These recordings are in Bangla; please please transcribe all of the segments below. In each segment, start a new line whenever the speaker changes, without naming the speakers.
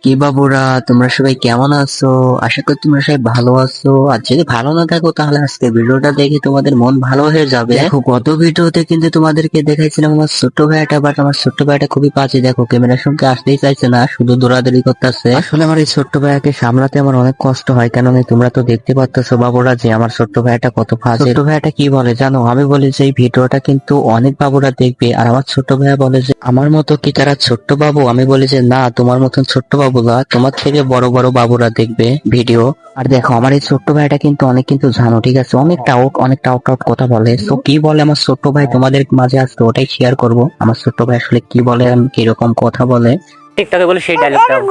কি বাবুরা, তোমরা সবাই কেমন আছো? আশা করি তোমরা সবাই ভালো আছো। আর যদি ভালো না থাকো তাহলে আজকে ভিডিওটা দেখে তোমাদের মন ভালো হয়ে যাবে। দেখো, গত ভিডিওতে কিন্তু তোমাদেরকে দেখাইছিলাম আমার ছোট্ট ভাইটা, বাট আমার ছোট্ট ভাইটা খুবই বাজে। দেখো, ক্যামেরার সঙ্গে আসতেই চাইছে না, শুধু দৌড়াদৌড়ি করতেছে। আসলে আমার এই ছোট্ট ভাইয়াকে সামলাতে আমার অনেক কষ্ট হয়, কারণ তোমরা তো দেখতে পাচ্ছ বাবুরা যে আমার ছোট্ট ভাইটা কত বাজে। ছোট্ট ভাইয়াটা কি বলে জানো? আমি বলি যে এই ভিডিওটা কিন্তু অনেক বাবুরা দেখবে, আর আমার ছোট্ট ভাইয়া বলে যে আমার মতো কি তারা ছোট্ট বাবু? আমি বলি যে না, তোমার মতন ছোট্ট বাবুরা, তোমার থেকে বড় বড় বাবুরা দেখবে ভিডিও। আর দেখো, আমার এই ছোট্ট ভাইটা কিন্তু অনেক কিন্তু জানো, ঠিক আছে, অনেকটা আউট আউট কথা বলে। তো কি বলে আমার ছোট্ট ভাই তোমাদের মাঝে আসতো, ওটাই শেয়ার করব। আমার ছোট্ট ভাই আসলে কি বলে, কিরকম কথা বলে।
টিকটকে বলে সেই ডায়লগ দাও।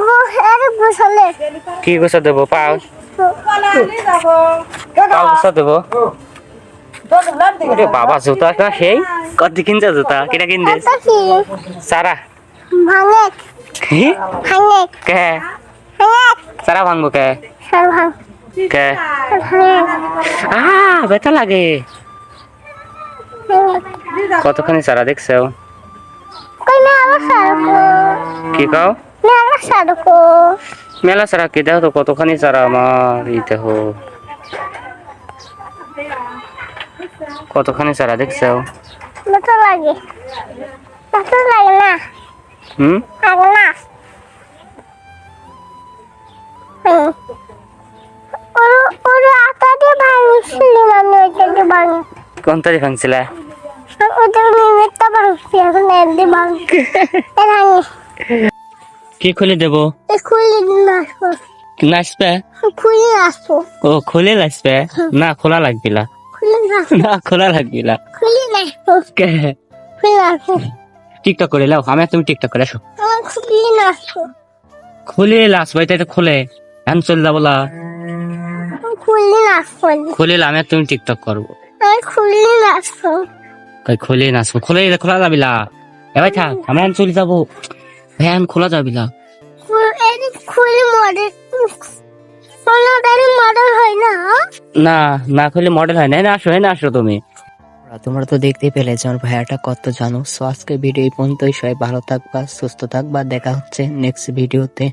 কি গোসা দেবো? পাও পাও গোসা দেবো। ওরে বাবা, জুতা কা সেই কত কিনছে? জুতা কিটা কিনতে সারা কি কে সারা ভাঙবো কে কে ব্যথা লাগে। কতখানি সারা দেখছো? কি কাও মেলা সারা কি দেখো তো, কতখানি সারা আমার এই দেখো, কতখানি সারা দেখছো? হুম, কোনটাই ভাঙছিলা? কি খুলে দেবো? নাচবে? ও খুলে নাচবে? না খোলা লাগবিলা, না খোলা লাগবিলা। কে টিকটক করে লাও, আমি আর তুমি টিকটক করে আসো। খুলে নাচবে তাই তো, খুলে এখন চলে যাবো লা। খুলে আমি আর তুমি টিকটক করবো। খুলে নাচবো, খুলে খোলা যাবিলা। এবার থাক, আমি এখন চলে যাবো। ভ্যান খোলা যাবিলা। না না খুলে মডেল হয় না। না আসো, না আসো তুমি।
তোমরা তো দেখতেই পেলে যে আমার ভাইয়াটা কত জানো। সো আজকের ভিডিও এই পর্যন্তই। সবাই ভালো থাকবা, সুস্থ থাকবা, দেখা হচ্ছে নেক্সট ভিডিওতে।